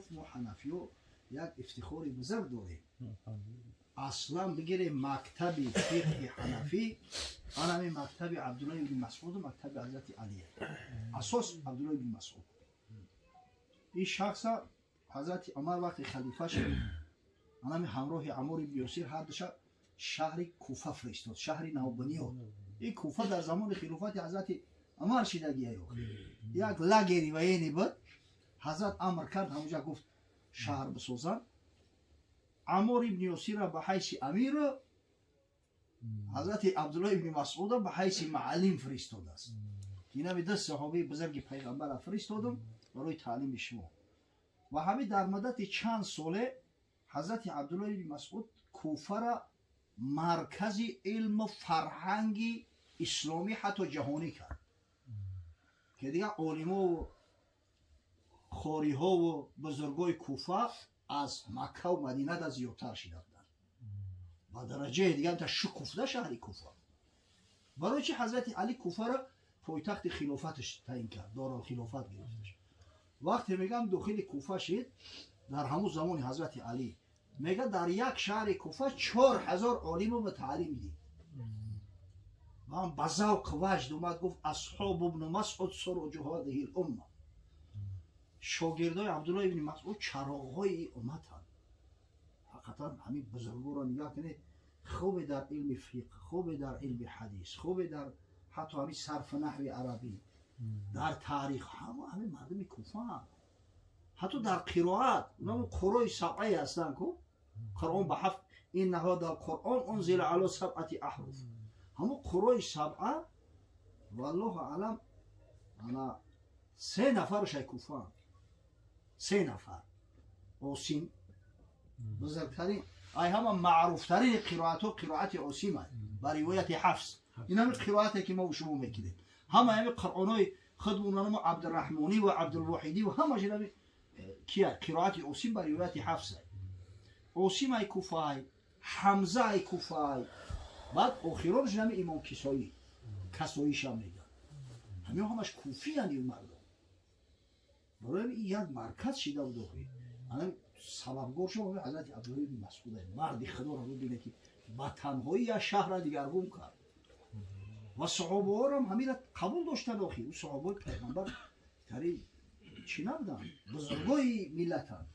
گفت ما حنفیو یک افتخاری بزرگ داریم. اصلا بگیریم مکتب فقه حنفی آنمی مکتب عبدالله بن مسعود و مکتب حضرت علیه. اساس عبدالله بن مسعود. این شخص حضرت عمر وقتی خلیفه شد آنمی همراه عمار بن یاسر هر دوشب شهر کوفه فرستاد، شهر نوبنیاد. این کوفه در زمان خلافت حضرت عمر شدگی است. یک لگری و اینی بود حضرت امر کرد همونجا گفت شهر بسازن. عمار بن یاسر را به حیث امیر حضرت عبدالله بن مسعود را به حیث معلم فرستاده است. اینا به دست صحابه بزرگ پیغمبر فرستادم برای تعلیم شما. و همین در مدت چند ساله حضرت عبدالله بن مسعود کوفه را مرکز علم و فرهنگ اسلامی حتی جهانی کرد که دیگه عالما و خاری ها و بزرگای کوفه از مکه و مدینه دا زیادتر شده بودند. با درجه دیگه تا شکفته شهر کوفه. برای چی حضرت علی کوفه را پایتخت خلافتش تعیین کرد، دارالخلافت گرفتش. وقتی میگم داخل کوفه شد در همون زمان حضرت علی میگه در یک شهر کوفه 4000 عالم رو به تعلیم دید. و هم بذوق وجد اومد گفت اصحاب ابن مسعود سروج هذه الامه. شاگردای عبدالله ابن مسعود چراغ‌های امتن. حقیقتا همین بزرگا رو نگاه کنید، خوب در علم فقه، خوب در علم حدیث، خوب در حتی همین صرف نحو عربی، در تاریخ، همه مردم کوفه هم. حتی در قرائت اونا قرای سبعه هستن که قرآن به هفت این نهاد القرآن انزل علی سبعه احرف. همون قرای سبعه والله اعلم انا 3 نفرش کوفه هم. 3 نفر عاصم بزرگترین ای همه معروفترین قرائت ها قرائت عاصم است با روایت حفص. این همه قرائتی که ما و شما میکنیم همه قرآن های خودمون عبدالرحمنی و عبدالوحیدی و همه جنبی کیا قرائت عاصم با روایت حفص است. عاصم ای کوفه، حمزه ای کوفه، بعد آخرانش نمی امام کسایی شم میگن. همش کوفی هستند این مردم. برای این یک مرکز شده بود. الان سببگار شما حضرت عبدالله بن مسعود مرد خدا رو ببینه که با تنهایی از شهر را دیگرگون کرد. و صحابه ها هم همین را قبول داشتن. اون صحابه پیغمبر تری چی نبودن؟ بزرگای ملتن.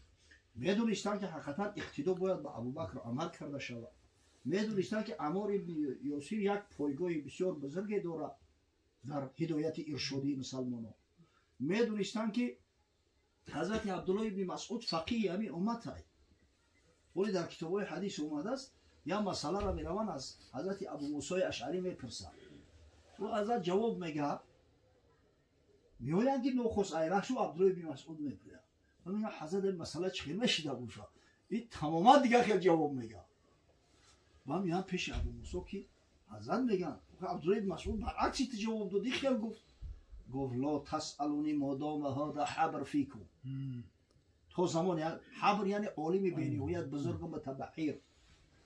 میدونستن که حقیقتا اقتدا باید با ابوبکر و عمر کرده شود. میدونستن که عمار بن یاسر یک پایگاه بسیار بزرگی داره در هدایت ارشادی مسلمانان. میدونستن که حضرت عبدالله بن مسعود فقیه همین امت است. ولی در کتاب‌های حدیث اومده است یا مسئله را میروان از حضرت ابو موسی اشعری میپرسن و ازت جواب میگه میگویند که نخست ایرهشو عبدالله بن مسعود میپرسه. من میگم حضرت مسئله چی نشیده باشه این تماما دیگه خیلی جواب میگه. من میام پیش ابو موسی که حضرت میگن عبدالله بن مسعود برعکس جواب دادی خیلی گفت لا تسألونی مادام هذا حبر فیکم. تو زمان حبر یعنی عالم بینیویت بزرگ متبحیر.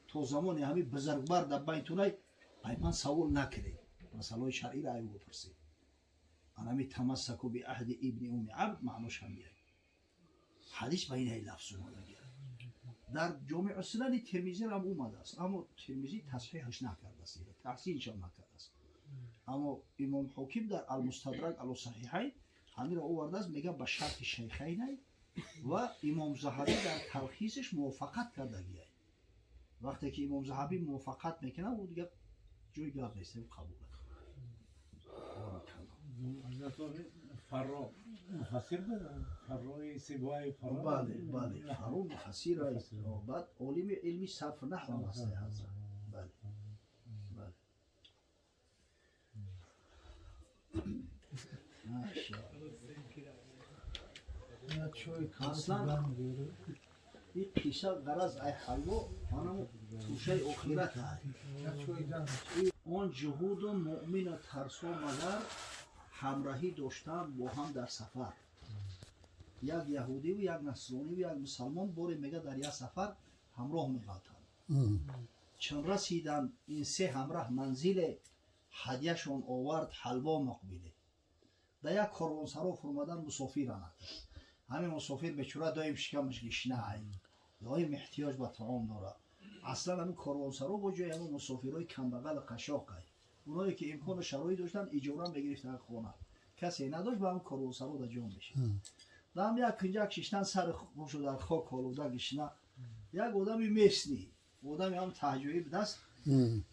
تو زمان همین بزرگوار در بینتونه من سوال نکرید مسئله شرعی را ایو بپرسید. انا تمسکوا بعهد ابن ام عبد معناش هم میاد. حدیث بین این لفظ اومده در جامع السنن ترمذی هم اومده است اما ترمذی تصحیحش نکرده است، تحسینش هم نکرده است. اما امام حاکم در المستدرک علی صحیحین همین را آورده است میگه به شرط شیخین و امام ذهبی در تلخیصش موافقت کرده گیه. وقتی که امام ذهبی موافقت میکنه او دیگه جوی گرد نیست قبوله. فرا مفسر بود؟ فرای سیبای فرا؟ بله فرا مفسر است. بعد علم علمی صرف نحو هم هسته حضرت. بله اصلا این قیشه غرض ای حلوا آنمو توشه اخیرت آن جهود و مؤمن و ترسا مگر همراهی داشتن با هم در سفر. یک یهودی و یک نصرانی و یک مسلمان باری میگه در یک سفر همراه میرفتند. چون رسیدن این 3 همراه منزل هدیهشون آورد حلوا مقبله. در یک کاروانسرا فرمودن مسافرانه. همین مسافر بیچاره دایم شکمش گشنه ای دایم احتیاج به طعام داره. اصلا همین کاروانسرا با جای همین مسافرای کمبغل قشاق ای اونایی که امکان شرایط داشتن اجاره بگرفتن خونه کسی نداشت با هم کاروانسرا در جام بشه. دام یک کنجک شیشتن سر خوشو در خاک آلوده گشنه یک آدمی میسنی آدمی هم تهجویی به دست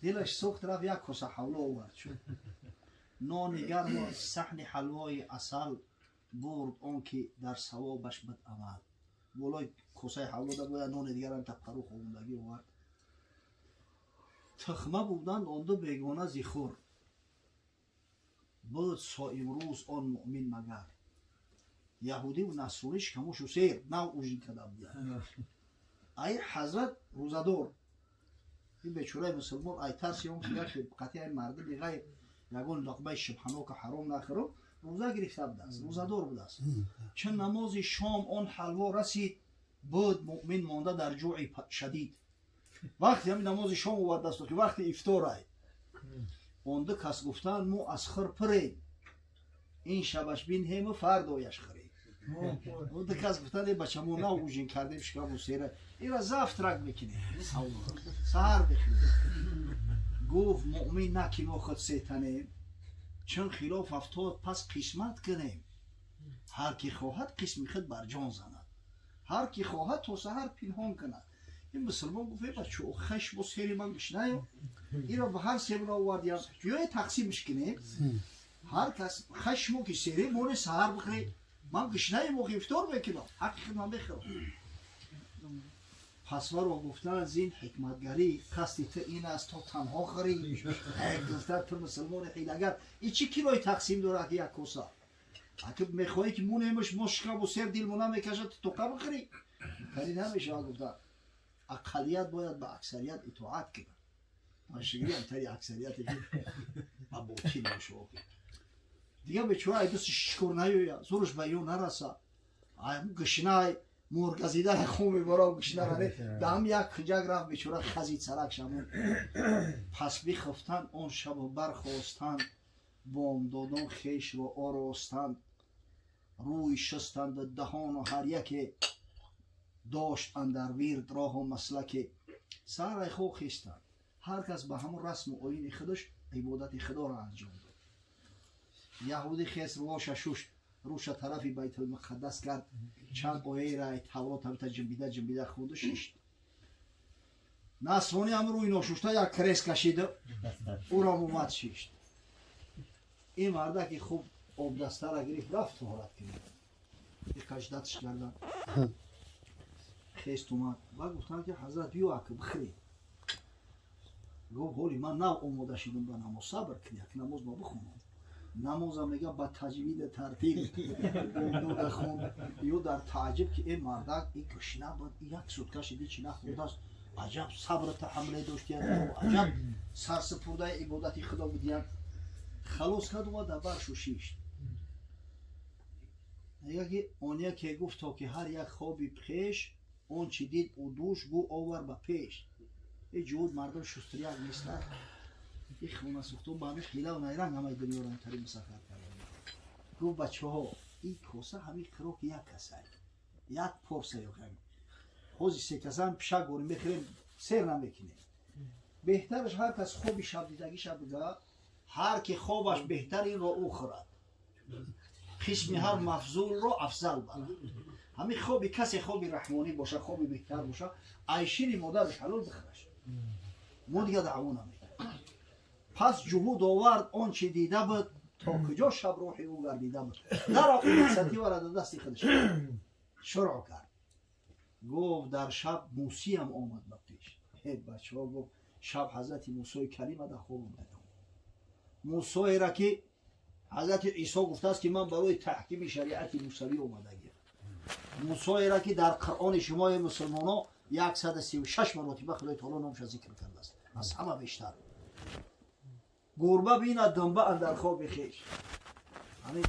دلش سوخت رفت یک کاسه حوله آورد شد نان گرم و صحن حلوای عسل برد آن که در ثوابش بد عمل بالای کاسه حوله ده باید نان دیگر هم تپرو خوندگی آورد تخمه بودند آن دو بیگانه زیخور بود سا امروز آن مؤمن مگر یهودی و نصرانیش کموش و سیر نه اوژین کده بودن ای حضرت روزدار این بیچاره مسلمان ای ترسی هم که قطعی این مرد دیگه یگون لقمه شبهناک حرام نخورم روزه گرفته بود است روزدار بود است چون نماز شام آن حلوا رسید بود مؤمن مانده در جوع شدید وقتی همین نماز شام آورده است که وقتی افطار ای اون دو کس گفتن مو از خر پریم این شبش بین هم و فردایش خرید اون دو کس گفتن ای بچه مو نه اوژین کردیم شکم و سیره این را زفت رک بکنیم سهر بخیریم گفت مؤمن نکی ما خود سیتنیم چون خلاف افتاد پس قسمت کنیم هر کی خواهد قسم خود بر جان زند هر کی خواهد تا سهر پنهان کند این مسلمان گفت بچه او خشم و سیری من بشنیم این را به هر سیمون آوردیم جای تقسیمش کنیم هر کس خشمو که سیری مونه سهر بخری من گشنه موقع افطار بکنم حقیقت من بخورم پس ورا گفتن از این حکمتگری قصد تو این است تا تنها خری گفتن تو مسلمان حیلگر این چی کیلوی تقسیم داره که یک کاسه اگه میخوایی که مونهمش مشکم و سر دیل مونه میکشد تو قبل خری کاری نمیشه گفتن اقلیت باید به اکثریت اطاعت کنه من شگری انتری اکثریت با باطیل باشه دیگه بیچاره ای دست شکر نیوید زورش به یون نرسه گشنه مرگزیده خومی برا گشنه رنه دم یک خجگ رفت بیچاره خزید سرک شمون پس بخفتن آن شب و برخواستن بامدادان خیش و آراستن روی شستند دهان و هر یک داشت اندر ویرد راه و مسلک سر خو خیستن هر کس به همون رسم و آیین خودش عبادت خدا را انجام داد یهودی خیس روش شوش روش طرفی بیت المقدس کرد چند آیه را تورات هم جنبیده خود ششت نصرانی هم روی ناشوشته یک کریس کشیده او را اومد ششت این مرده که خوب آب دسته را گرفت رفت طهارت کرد یک کشدتش کردن خیست اومد و گفتن که حضرت بیو اکه بخری گفت حالی من نه آماده شدم به نماز صبر کنی که نماز ما بخونم نمازم میگه با تجوید ترتیب بومدو خون یا در تعجب که این مردک این گشنه بود یک سوتکه شدی چی نخورده است عجب صبر تحمله داشتی عجب سرسپرده عبادتی خدا بودیم خلاص کرد و در برش و شیشت میگه که اونیا که گفت تا که هر یک خوابی پیش اون چی دید او دوش گو آور به پیش این جهود مردم شستریک نیستن این خونه سوختون با همه خیله و نیرنگ همه دنیا را اینطوری مسافر کردن گفت بچه ها این کاسه همین خروک یک کسه یک پرسه یا کمی خوزی سه کسه هم پیشه گوریم بخیریم سیر نمیکنیم بهترش هر کس خوبی شب دیدگی شب بگه هر که خوابش بهتر این را او خورد قسم هر مفضول را افضل برد همین خوبی کسی خوبی رحمانی باشه خوبی بهتر باشه عیشین مادرش حلال بخورش ما دیگه دعوا نمیکنیم پس جهود آورد آن چه دیده بود تا کجا شب روحی او گردیده بود در آقای مقصدی ورد دستی خودش شروع کرد گفت در شب موسی هم آمد به پیش بچه ها گفت شب حضرت موسی کریم در خواب اومد موسی را که حضرت عیسی گفته است که من برای تحکیم شریعت موسوی اومدگی موسی را که در قرآن شما مسلمان ها 136 مرتبه خدای تعالی نامش ذکر کرده است از همه بیشتر گربه بیند دنبه اندر خواب خیش همین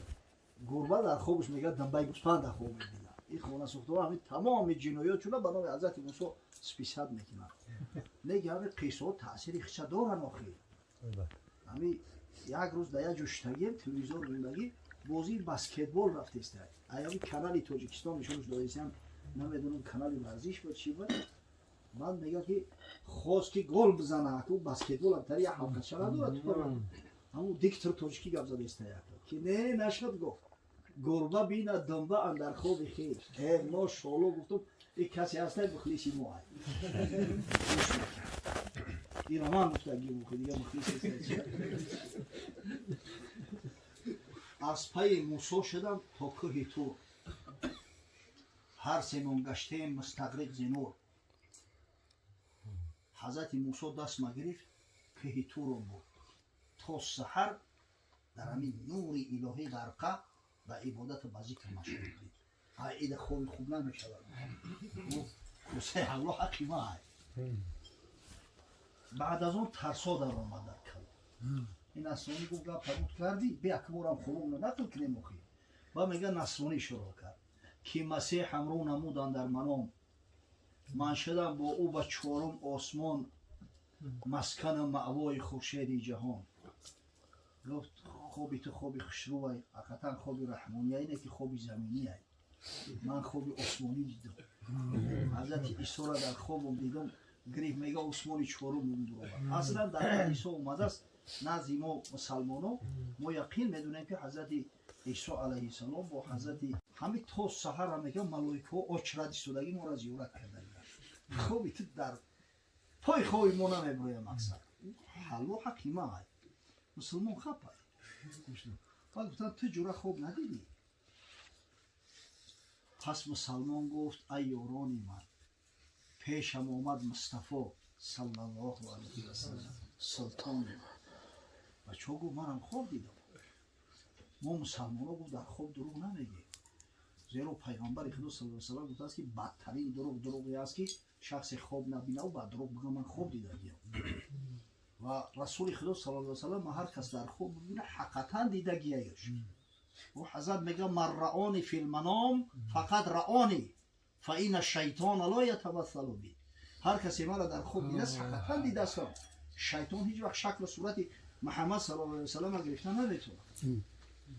گربه در خوابش میگه دنبه گوسفند در خواب میبینه این خونه سوخته همین تمام جنایات چونه به نام حضرت موسی سپیسد میکنن میگه همین قصه ها تأثیر خیلی دارن آخری همین یک روز در یک جشتگی تلویزیون زندگی بازی بسکتبال رفته است. ایامی کانالی تاجیکستان نشونش دادیسم نمیدونم کانالی ورزش بود چی بود. بعد میگه که خواست که گل بزنه که بسکتبال هم تری حلقه شده دارد. همون دیکتر تاجیکی گفت زده است که نه نشد گفت. گربه بینه دنبه اندر خواب خیر. ما شالو گفتم این کسی هسته بخلیسی موهای. این من گفته گیرم دیگه مخلیص است. از پای موسی شدم تا کوه تور. هر سیمون گشتیم مستغرق زنور. حضرت موسی دست ما گرفت کوه تور رو بود. تا سحر در همین نور الهی غرقه و عبادت و ذکر مشغول بود. عید خوب نمیشود. موسی الله حقی ما هست. بعد از اون ترسا در آمد در کلام. این نصرانی گفت قبول کردی؟ بیا که بورم خوبم نکن که نموخی. با میگه نصرانی شروع کرد که مسیح همرو نمودن در منام. من شدم با او به چهارم آسمان مسکن مأوای خورشید جهان. گفت خوبی تو خوبی خوشروی، حقیقتا خوبی رحمانی اینه که خوبی زمینی هست. من خوبی آسمانی دیدم. حضرت عیسی را در خوابم دیدم. گریف میگه آسمانی چهارم میدونم. اصلا در حدیث اومده است نزد ما مسلمانو ما یقین میدونیم که حضرت عیسی علیه السلام با حضرت همین تا سحر هم میگه ملائکه آچرد شدگی ما را زیارت کردن. خوبی تو در پای خوبی ما نمیبروی مقصد. حلوا حکیمه های مسلمان خب های بعد گفتن تو جوره خوب ندیدی. پس مسلمان گفت ای یارانی من پیشم آمد مصطفی صلی الله علیه و سلم سلطان و چو گفت منم خواب دیدم. ما مسلمان ها گفت در خواب دروغ نمیگی. زیرا پیغمبر خدا صلی الله علیه و سلم گفته است که بدترین دروغی است که شخص خواب نبینه و بعد دروغ بگه من خواب دیدم. و رسول خدا صلی الله علیه و سلم هر کس در خواب ببینه حقیقتا دیدگیش. و حضرت میگه من رآنی فی المنام فقط رآنی فإن الشیطان لا یتمثل بی. هر کسی مرا در خواب دیده است حقیقتا دیده است. شیطان هیچ وقت شکل و صورت محمد صلی الله علیه و سلم گرفتن نمیتونه.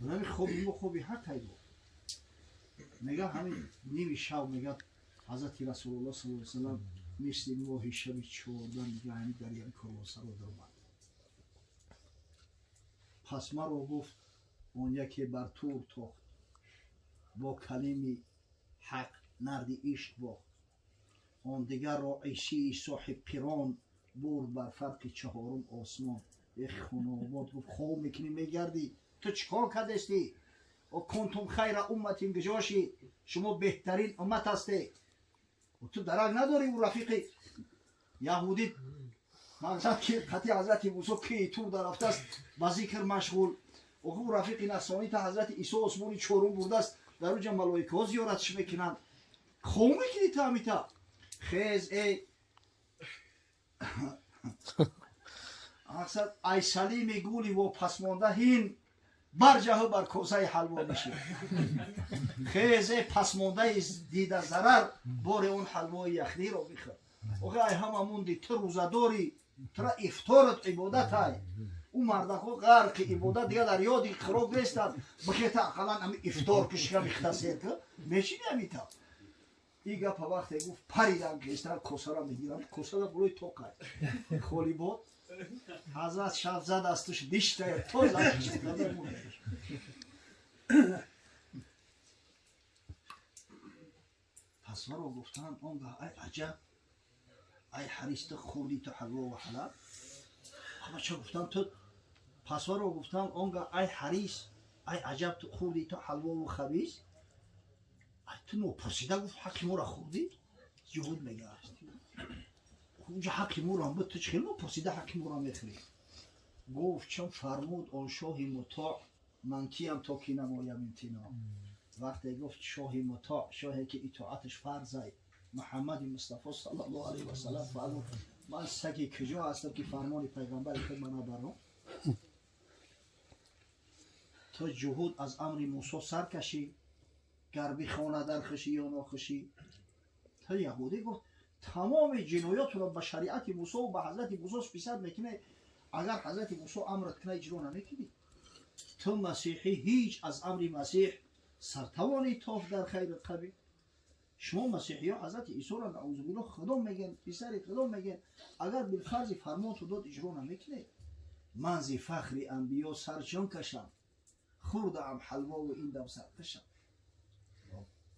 همین خوبی حق بود. میگه همین نیمی شب میگه حضرت رسول الله صلی الله علیه و سلم مثل ماهی شب 14 میگه همین دریای کروسر رو درآمد. پس مرا گفت اون یکی بر تور تاخت با کلمی حق نردی عشق باخت. آن دیگر را عیسی صاحب پیران برد بر فرق چهارم آسمان. یک خانواد گفت خواب میکنی میگردی تو چیکار کردستی؟ و کنتم خیر امت گجاشی شما بهترین امت هستی. و تو درک نداری او رفیق یهودی مقصد که قطعی حضرت موسی که تور در رفته است با ذکر مشغول. و او رفیق نصرانی تا حضرت عیسی آسمانی چهارم برده است در اونجا ملائکه ها زیارتش میکنند. خواب میکنی تا همیتا خیز ای مقصد ای سلیم گولی و پسمانده هین برجه بر کوزه حلوا میشه. خیز ای پسمانده دیده ضرر بار اون حلوای یخنی رو بخور. ای هممون دی تو روزه داری ترا افطارت عبادت های. اون مرده ها غرق عبادت دیگه در یادی خراب نیستن. بخیطه اقلا هم افطار کشکه میختصر که میشینی همیتا. این گپ وقتی گفت پریدم که استر کوسه را میگیرم کوسه را بروی توقع خولی بود. حضرت شب زد از توش دیشته تو زدش داده مونش. پس مرا گفتن آنگاه ای عجب ای حریص تو خوردی تو حلوا و حلب. خب چه گفتم تو پس مرا گفتن آنگاه ای حریص ای عجب تو خوردی تو حلوا و خبیث. تو نو پرسیده گفت حقی ما را خوردی؟ جهود میگه اونجا حقی ما را هم بود تو چخیل نو پرسیده حقی ما را میخوری. گفت چون فرمود آن شاه مطاع من کیم تا کی نمایم امتناع. وقتی گفت شاه مطاع شاهی که اطاعتش فرضه محمد مصطفی صلی الله علیه و سلم فرمود من سگی کجا هستم که فرمان پیغمبر خود من نبرم. تو جهود از امر موسی سر کشی گر بخوانه در خشی یا ناخشی. تا یهودی گفت تمام جنایات رو به شریعت موسی و به حضرت موسی سپیسد میکنه. اگر حضرت موسی امرت کنه اجرا نمیکنی تو مسیحی هیچ از امر مسیح سرتوانی توف در خیر قبیل. شما مسیحی ها حضرت عیسی را نعوذ بالله خدا میگن، پسر خدا میگن. اگر بالفرض فرمان تو داد اجرا نمیکنه، من زی فخر انبیا سرجان کشم، خوردم حلوا و این دم سر کشم.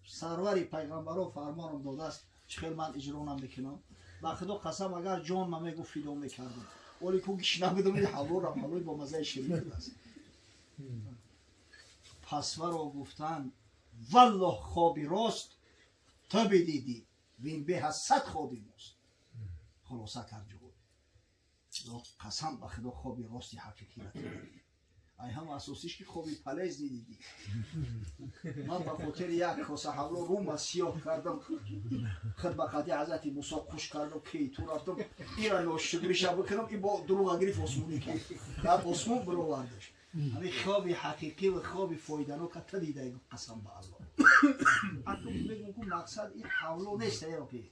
سروری پیغمبرا فرمانم داده است، چخیل من اجرا نمیکنم. با خدا قسم اگر جان من میگو فیدا میکردم، ولی کو گیش نمیدم این حلوا را حلوای با مزه شیرین است. پس ورا گفتن والله خوابی راست تو بدیدی وین به از 100 خوابی ماست. خلاصه کرد جو قسم به خدا خوابی راستی حقیقی را دیدی. ای هم اساسیش که خوابی پلیز دیدی. من به خاطر یک کاسه حلوا روم سیاه کردم، خدمت حضرت موسی خوش کردم که تو رفتم ایران نوشیدگی شب بکنم این با دروغ گریف اسمونی کرد در اسمون برآوردش. همین خواب حقیقی و خواب فایده‌ناک تا دیده قسم به الله. حتی میگم که مقصد این حولو نیست یا که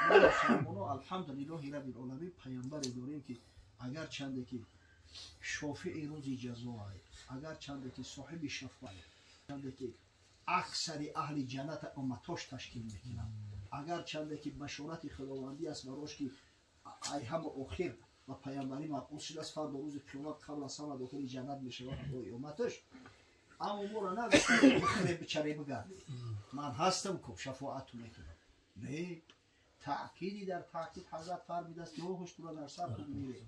ما مسلمان‌ها الحمدلله رب العالمین پیامبر داریم که اگر چنده که شافع روز جزا، اگر چنده که صاحب شفاعت، چنده که اکثر اهل جنت امتاش تشکیل میکنن، اگر چنده که بشارت خداوندی است براش که ای هم آخر و پیامبری مقصود است فردا روز قیامت قبل از همه داخل جنت میشه و امتش. اما ما را نگفتن بخیره بچره بگردی من هستم که شفاعت میکنم. نه، تأکیدی در تأکید حضرت فرموده است که هشتونه در سر تو بگیره،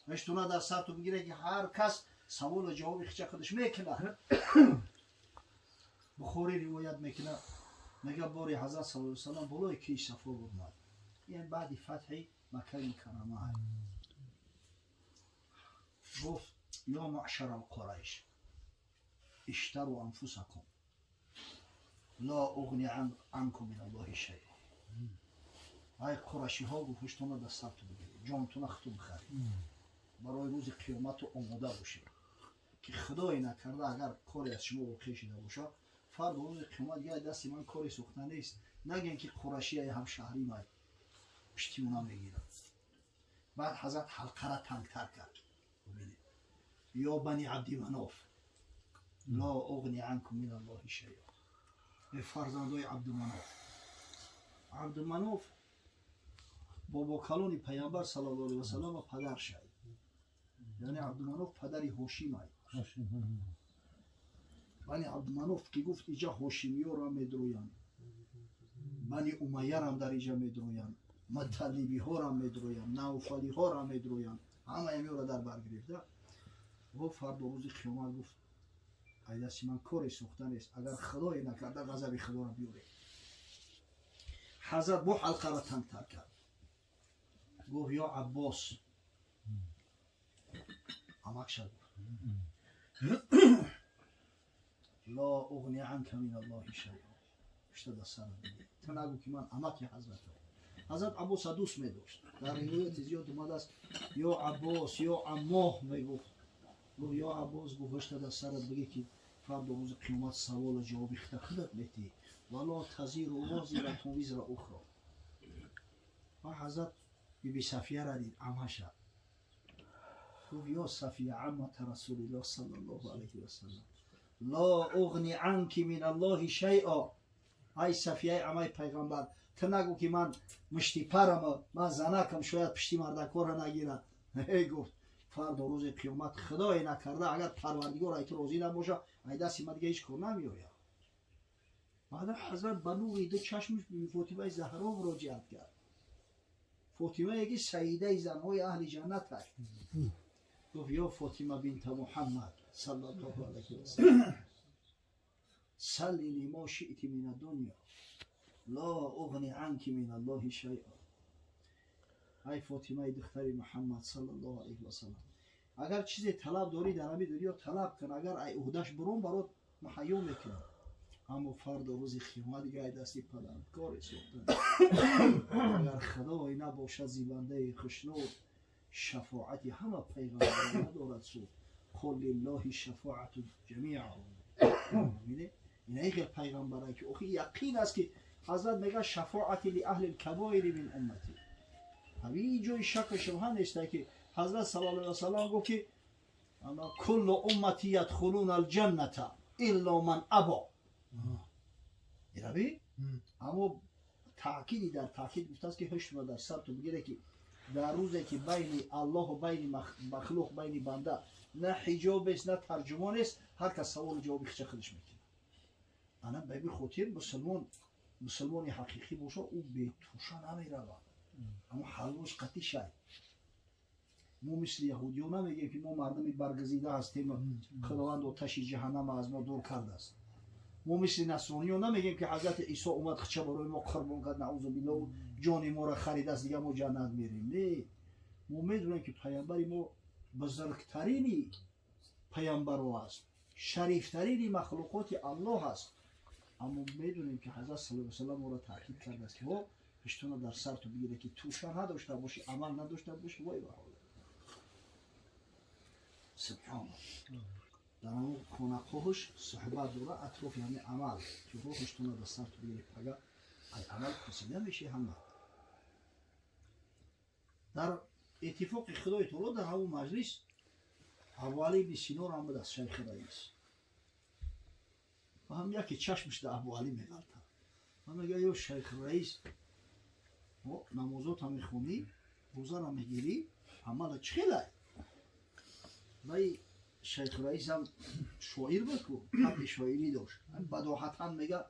هشتونه در سر تو بگیره که هر کس سوال و جواب خیچه خودش میکنه. بخاری روایت میکنه میگه باری حضرت صلی الله علیه وسلم بالای کی صفا بود مد، یعنی بعد فتح مکه مکرمه گفت یا معشر القریش اشتروا انفسکم لا اغنی عنکم من الله شیئا. ای قریشی ها گفت هشتونه در سر تو بگیرید، جانتون خودتون بخرید برای روز قیامت آماده باشید که خدای نکرده اگر کاری از شما واقع شده باشه فردا روز قیامت یه دستی من کاری سوخته نیست نگن که قریشی هم شهری مای پشتی اونا میگیرن. بعد حضرت حلقه را تنگتر کرد، ببینید یا بنی عبد مناف لا اغنی عنکم من الله شیئا. فرزندای عبد مناف، عبد مناف بابا کلون پیامبر صلی الله علیه و سلم پدر شد، یعنی عبد مناف پدری هاشیم ای. بنی عبد مناف که گفت اینجا هاشمی ها را میدرویند، بنی امیه را در اینجا میدرویند، مطلبی ها را میدرویند، نوفلی ها را میدرویند، همه ایمی را در بر گرفته. گفت فردا روز قیامت گفت ای دستی من کاری سوخته نیست، اگر خدای نکرده غضب خدا را بیاره. حضرت با حلقه را تنگتر کرد، گفت یا عباس امک شد لا اغنی عنک من الله شیئا. اشته در سر بگید تو نگو که من امک حضرت. حضرت عباس دوست می داشت، در روایت زیاد اومده است یا عباس یا عماه میگفت. گفت یا عباس گفت اشته در سرت بگی که فردا روز قیامت سوال و جواب خودت میتی ولا تزیر و وازرة وزر اخرى. و حضرت بی صفیه را دید عمه شد، گفت یا صفیه عمت رسول الله صلی الله علیه و سلم لا اغنی عنک من الله شیئا. ای صفیه عمه پیغمبر تو نگو که من مشتی پرم، من زنکم شاید پشتی مردکار را نگیرد. گفت فردا روز قیامت خدای نکرده اگر پروردگار ای تو راضی نباشه ای دستی من دیگه هیچ کار نمیآید. بعد حضرت بنو دو چشمش به فاطمه زهرا مراجعت کرد. فاطمه یکی سیده زنهای اهل جنت است. گفت یا فاطمه بنت محمد صلی الله علیه و سلم سلینی ما شئت من الدنیا لا اغنی عنک من الله شیئا. ای فاطمه دختر محمد صلی الله علیه و سلم اگر چیزی طلب داری در همین دنیا طلب کن، اگر ای عهدهش برون برات مهیا میکنه، اما فردا روز قیامت دیگه ای دستی پدرکار سوختن. اگر خدای نباشد زیبنده خشنود شفاعتی همه پیغمبران ندارد سود قل لله شفاعت جمیعا. میبینه این ایک پیغمبران که اخی یقین است که حضرت میگه شفاعتی لاهل الکبائر من امتی. همین جای شک شبهه نیست که حضرت صلی الله علیه و سلم گفت که اما کل امتی یدخلون الجنه الا من ابا. می‌روی؟ اما تأکیدی در تأکید گفته است که هشت ما در سر تو بگیره که در روزی که بین الله و بین مخلوق بین بنده نه حجاب است نه ترجمان است، هر کس سوال جواب خودش میکنه. انا به این خاطر مسلمان حقیقی باشه او به توشه نمیره، اما حلوش قطعی شد. ما مثل یهودیان نمیگیم که ما مردمی برگزیده هستیم، خداوند آتش جهنم از ما دور کرده است. ما مثل نصرانیان نمیگیم که حضرت عیسی اومد خچه برای ما قربان کرد، نعوذ بالله، جان ما را خرید است دیگه ما جنت میریم. نه، ما میدونیم که پیامبر ما بزرگترین پیامبر است، شریفترین مخلوقات الله است. اما میدونیم که حضرت صلی الله علیه و آله ما را تاکید کرده است که ما پشتون در سر تو بگیره که توشه نداشته باشی، عمل نداشته باشی. وای به حال سبحان الله. در اون خونقوهش صحبت دوره اطراف یعنی عمل که روحشتون در سر تو بگیره پگه ای عمل کسیده میشه. همه در اتفاق خدای تعالی در همون مجلس ابو علی سینور آمد از شیخ رئیس و هم یکی چشمش در ابو علی میغلطه و میگه یا شیخ رئیس نمازات هم میخونی، روزه هم میگیری، عمل چخیله؟ وی شیخ رئیس هم شاعر بکو، حق شاعری داشت، بداحتا میگه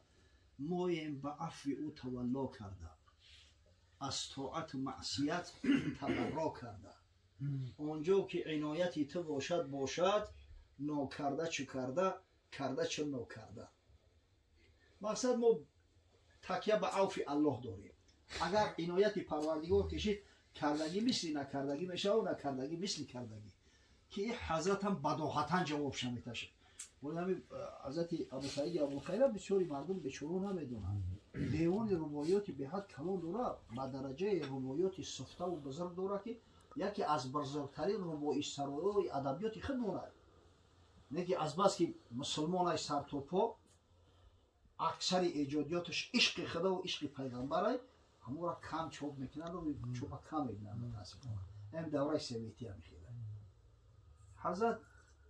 مایم به عفو او تولا کرده، از طاعت و معصیت تبرا کرده. اونجا که عنایتی تو باشد ناکرده چه کرده، کرده چه ناکرده. مقصد ما تکیه به عفو الله داریم. اگر عنایت پروردگار کشید کردگی مثل نکردگی میشه و نکردگی مثل کردگی، که این حضرت هم بداحتا جواب شمیته شد. ولی همین حضرت ابو سعید ابوالخیر بسیاری مردم بچورو نمیدونن. دیوان روایات به حد کلان داره، با درجه روایات سفته و بزرگ داره که یکی از بزرگترین روایی سرایی ادبیات خود داره. نه که از بس که مسلمان های سر تا پا اکثر ایجادیاتش عشق خدا و عشق پیغمبر همون را کم چوب میکنن و چوب کم میبینن متاسفانه. این دوره سویتی هم خیلی. حضرت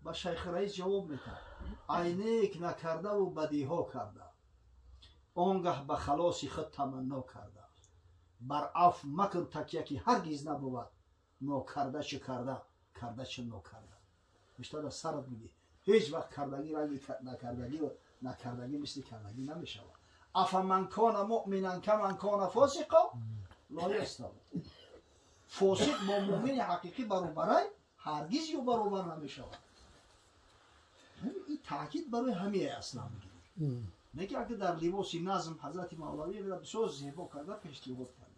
با شیخ رئیس جواب میکنه عینک نکرده و بدیها کرده، آنگه به خلاصی خود تمنا کرده، بر عفو مکن تکیه که هرگز نبود، ناکرده چه کرده، کرده چه ناکرده. بیشتر از سرت میگی هیچ وقت کردگی رنگی نکردگی و نکردگی مثل کردگی نمیشه. افمن کان مؤمنا کمن کان فاسقا لا یستوی. فاسق با مؤمن حقیقی برابره هرگز یو برابر نمیشه. این تاکید برای همه اسلام میگیره. نه که اگه در لباس نظم حضرت مولوی بسیار زیبا کرده پیشنهاد کرده.